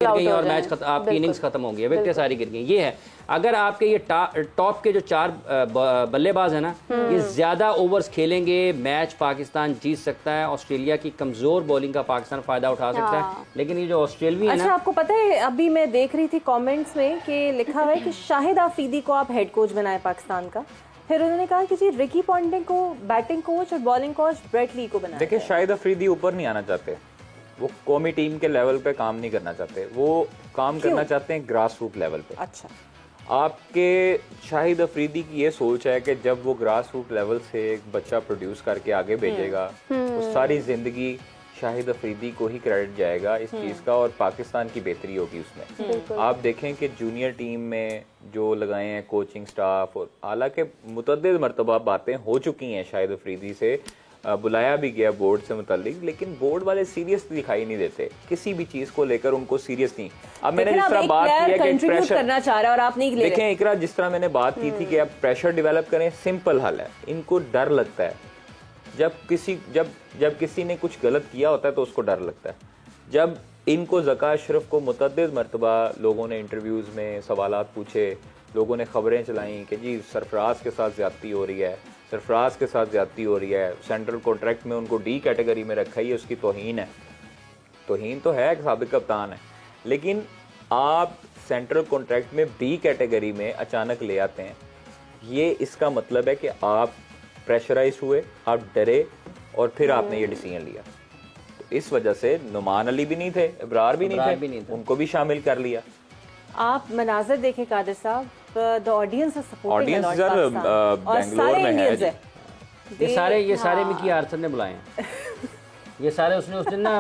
گر گئی اور میچ آپ کی اننگز ختم ہو گئی, وکٹیں ساری گر گئی. یہ ہے اگر آپ کے یہ ٹاپ کے جو 4 بلے باز ہیں نا, یہ زیادہ اوورز کھیلیں گے, میچ پاکستان جیت سکتا ہے. آسٹریلیا کی کمزور بولنگ کا پاکستان فائدہ اٹھا سکتا ہے, لیکن یہ جو آسٹریلوی ہے نا. اچھا آپ کو پتہ ہے ابھی میں دیکھ رہی تھی کامنٹس میں کہ لکھا ہوا ہے کہ شاہد آفریدی کو آپ ہیڈ کوچ بنائیں پاکستان کا. پھر انہوں نے کہا کہ جی رکی پونٹنگ کو بیٹنگ کوچ اور بالنگ کوچ بریٹ لی کو بنائیں. دیکھیں شاہد آفریدی اوپر نہیں آنا چاہتے, وہ قومی ٹیم کے لیول پہ کام نہیں کرنا چاہتے, وہ کام کرنا چاہتے ہیں گراس روٹ لیول پہ. اچھا آپ کے شاہد آفریدی کی یہ سوچ ہے کہ جب وہ گراس روٹ لیول سے ایک بچہ پروڈیوس کر کے آگے بھیجے گا تو ساری زندگی شاہد آفریدی کو ہی کریڈٹ جائے گا اس چیز کا, اور پاکستان کی بہتری ہوگی اس میں. آپ دیکھیں کہ جونیئر ٹیم میں جو لگائے ہیں کوچنگ سٹاف, اور حالانکہ متعدد مرتبہ باتیں ہو چکی ہیں شاہد آفریدی سے, بلایا بھی گیا بورڈ سے متعلق, لیکن بورڈ والے سیریس دکھائی نہیں دیتے کسی بھی چیز کو لے کر, ان کو سیریس نہیں. اب میں نے جس طرح بات کی ہے کہ پریشر کرنا چاہ رہا ہے اور آپ نہیں لے رہے, دیکھیں اقرا جس طرح میں نے بات کی تھی کہ آپ پریشر ڈیولپ کریں, سمپل حل ہے. ان کو ڈر لگتا ہے جب کسی نے کچھ غلط کیا ہوتا ہے تو اس کو ڈر لگتا ہے. جب ان کو ذکا اشرف کو متعدد مرتبہ لوگوں نے انٹرویوز میں سوالات پوچھے, لوگوں نے خبریں چلائیں کہ جی سرفراز کے ساتھ زیادتی ہو رہی ہے, سرفراز کے ساتھ زیادتی ہو رہی ہے, سینٹرل کانٹریکٹ میں ان کو ڈی کیٹیگری میں رکھا ہی, اس کی توہین ہے. توہین تو ہے کہ سابق کپتان ہے, لیکن آپ سینٹرل کانٹریکٹ میں بی کیٹیگری میں اچانک لے آتے ہیں. یہ اس کا مطلب ہے کہ آپ پریشرائز ہوئے, آپ ڈرے, اور پھر آپ نے یہ ڈیسیژن لیا. تو اس وجہ سے نعمان علی بھی نہیں تھے, ابرار بھی نہیں تھے, ان کو بھی شامل کر لیا. آپ مناظر دیکھیں قادر صاحب, the audience is supporting a lot Pakistan, اور بینگلور میں ہے. یہ سارے مکی آرتھر نے بلائے ہیں. یہ سارے اس نے نا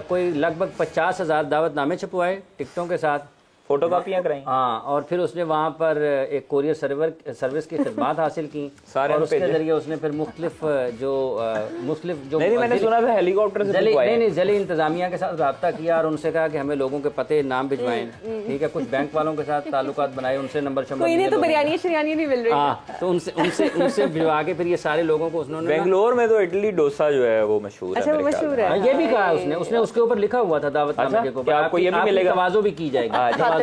کوئی لگ بھگ 50,000 دعوت نامے چھپوائے ٹکٹوں کے ساتھ, فوٹو کاپیاں کرائیں. ہاں, اور پھر اس نے وہاں پر ایک کوریئر سروس کی خدمات حاصل کی, اور اس کے ذریعے اس نے پھر مختلف نہیں میں نے سنا تھا ہیلی کاپٹر سے نہیں ذیلی انتظامیہ کے ساتھ رابطہ کیا, اور ان سے کہا کہ ہمیں لوگوں کے پتے نام بھجوائیں. ٹھیک ہے, کچھ بینک والوں کے ساتھ تعلقات بنائے, ان سے نمبر تو بریانی شریانی نہیں مل رہی. ہاں, تو ان سے بھجوا کے پھر یہ سارے لوگوں کو انہوں نے. بنگلور میں تو اڈلی ڈوسا جو ہے وہ مشہور ہے. مشہور ہے, یہ بھی کہا اس نے اس کے اوپر لکھا ہوا تھا دعوت نامے کے اوپر, آپ کو یہ بھی ملے گا, توازو بھی کی جائے گی,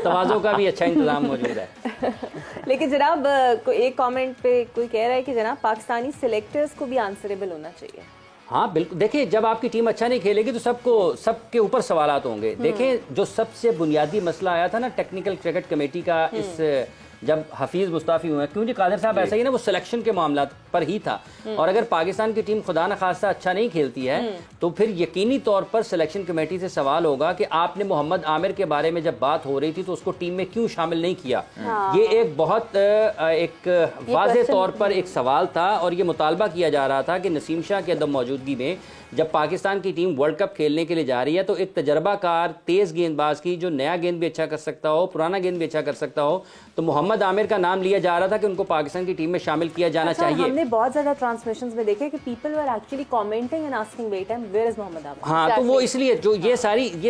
توازو کا بھی اچھا انتظام موجود ہے. لیکن جناب ایک کامنٹ پہ کوئی کہہ رہا ہے کہ جناب پاکستانی سلیکٹرز کو بھی آنسریبل ہونا چاہیے. ہاں بالکل, دیکھیں جب آپ کی ٹیم اچھا نہیں کھیلے گی تو سب کے اوپر سوالات ہوں گے. دیکھیں جو سب سے بنیادی مسئلہ آیا تھا نا ٹیکنیکل کرکٹ کمیٹی کا, اس جب حفیظ مستعفی ہوئے, کیوں جی قادر صاحب ایسا ہی نا, وہ سلیکشن کے معاملات پر ہی تھا. اور اگر پاکستان کی ٹیم خدا نخواستہ اچھا نہیں کھیلتی ہے تو پھر یقینی طور پر سلیکشن کمیٹی سے سوال ہوگا کہ آپ نے محمد عامر کے بارے میں جب بات ہو رہی تھی تو اس کو ٹیم میں کیوں شامل نہیں کیا. یہ ایک بہت ایک واضح طور پر ایک سوال تھا, اور یہ مطالبہ کیا جا رہا تھا کہ نسیم شاہ کی عدم موجودگی میں جب پاکستان کی ٹیم ورلڈ کپ کھیلنے کے لیے جا رہی ہے تو ایک تجربہ کار تیز گیند باز کی, جو نیا گیند بھی اچھا کر سکتا ہو, پرانا گیند بھی اچھا کر سکتا ہو, تو محمد عامر کا نام لیا جا رہا تھا کہ ان کو پاکستان کی ٹیم میں شامل کیا جانا چاہیے. ہم نے بہت زیادہ ٹرانسمیشنز میں دیکھا کہ people were actually commenting and asking wait time where is Muhammad Aamir. ہاں, تو وہ اس لیے جو یہ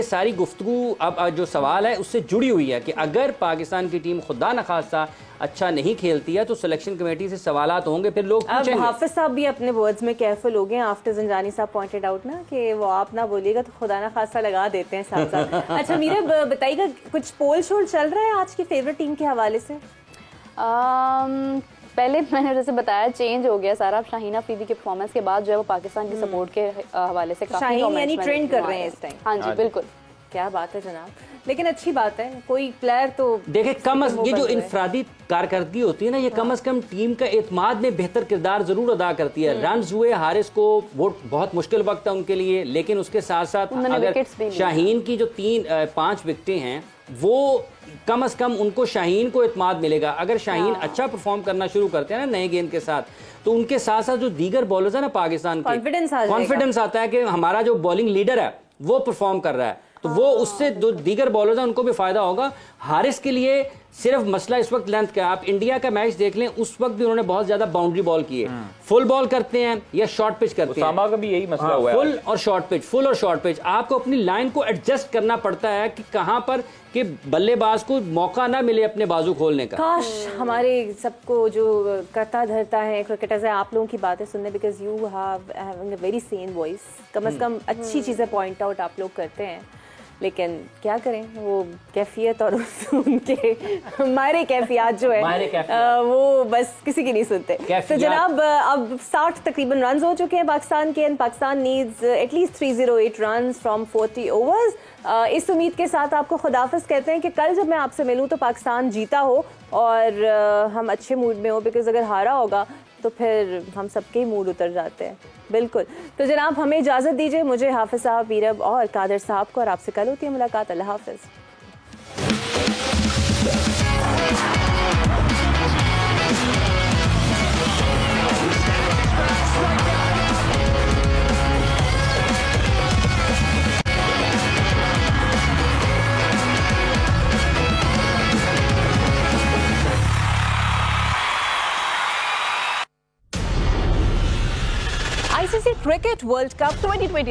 ساری گفتگو اب جو سوال ہے اس سے جڑی ہوئی ہے کہ اگر پاکستان کی ٹیم خدا نخواستہ اچھا نہیں کھیلتی ہے تو سلیکشن کمیٹی سے سوالات ہوں گے, پھر لوگ پوچھیں گے. حافظ صاحب بھی اپنے ورڈز میں کیئرفل ہو گئے آفٹر زنجانی صاحب پوائنٹڈ آؤٹ نا کہ وہ آپ نہ بولیے گا تو خدا نہ خاصا لگا دیتے ہیں ساتھ ساتھ. اچھا میرا بتائیے گا کچھ پول شول چل رہا ہے آج کی فیوریٹ ٹیم کے حوالے سے؟ پہلے میں نے جیسے بتایا چینج ہو گیا سارا, شاہین آفریدی کے پرفارمنس کے بعد جو ہے وہ پاکستان کی سپورٹ کے حوالے سے کافی یعنی ٹرینڈ کر رہے ہیں اس ٹائم. ہاں جی بالکل, کیا بات ہے جناب, لیکن اچھی بات ہے کوئی پلیئر تو دیکھیں کم از یہ جو انفرادی کارکردگی ہوتی ہے نا, یہ کم از کم ٹیم کا اعتماد میں بہتر کردار ضرور ادا کرتی ہے. رنز ہوئے, حارث کو وہ بہت مشکل وقت تھا ان کے لیے, لیکن اس کے ساتھ ساتھ اگر شاہین کی جو 5 وکٹیں ہیں وہ کم از کم ان کو شاہین کو اعتماد ملے گا. اگر شاہین اچھا پرفارم کرنا شروع کرتے ہیں نا نئے گیند کے ساتھ, تو ان کے ساتھ ساتھ جو دیگر بالرز ہیں نا پاکستان کے, کانفیڈنس آتا ہے کہ ہمارا جو بالنگ لیڈر ہے وہ پرفارم کر رہا ہے, تو وہ اس سے جو دیگر بالرز ہیں ان کو بھی فائدہ ہوگا. حارث کے لیے صرف مسئلہ اس وقت لینتھ کا. آپ انڈیا کا میچ دیکھ لیں, اس وقت بھی انہوں نے بہت زیادہ باؤنڈری بال کی ہے. فل بال کرتے ہیں یا شارٹ پچ کرتے ہیں, اسامہ کا بھی یہی مسئلہ ہوا ہے, فل اور شارٹ پچ, فل اور شارٹ پچ. آپ کو اپنی لائن کو ایڈجسٹ کرنا پڑتا ہے کہ کہاں پر کہ بلے باز کو موقع نہ ملے اپنے بازو کھولنے کا. کاش ہمارے سب کو جو کرتا دھرتا ہے کرکٹرز ہے آپ لوگوں کی باتیں سننے, because you having a very seen voice, کم از کم اچھی چیزیں پوائنٹ آؤٹ آپ لوگ کرتے ہیں. لیکن کیا کریں, وہ کیفیت اور ان کے ہمارے کیفیات جو ہے وہ بس کسی کی نہیں سنتے. تو جناب اب 60 تقریباً رنز ہو چکے ہیں پاکستان کے, Pakistan needs at least 308 runs from 40 overs. اس امید کے ساتھ آپ کو خداحافظ کہتے ہیں کہ کل جب میں آپ سے ملوں تو پاکستان جیتا ہو اور ہم اچھے موڈ میں ہو, بیکاز اگر ہارا ہوگا تو پھر ہم سب کے ہی موڈ اتر جاتے ہیں. بالکل. تو جناب ہمیں اجازت دیجیے, مجھے حافظ صاحب, میرب اور قادر صاحب کو, اور آپ سے کل ہوتی ہے ملاقات. اللہ حافظ. ICC کرکٹ ورلڈ کپ 2023 میں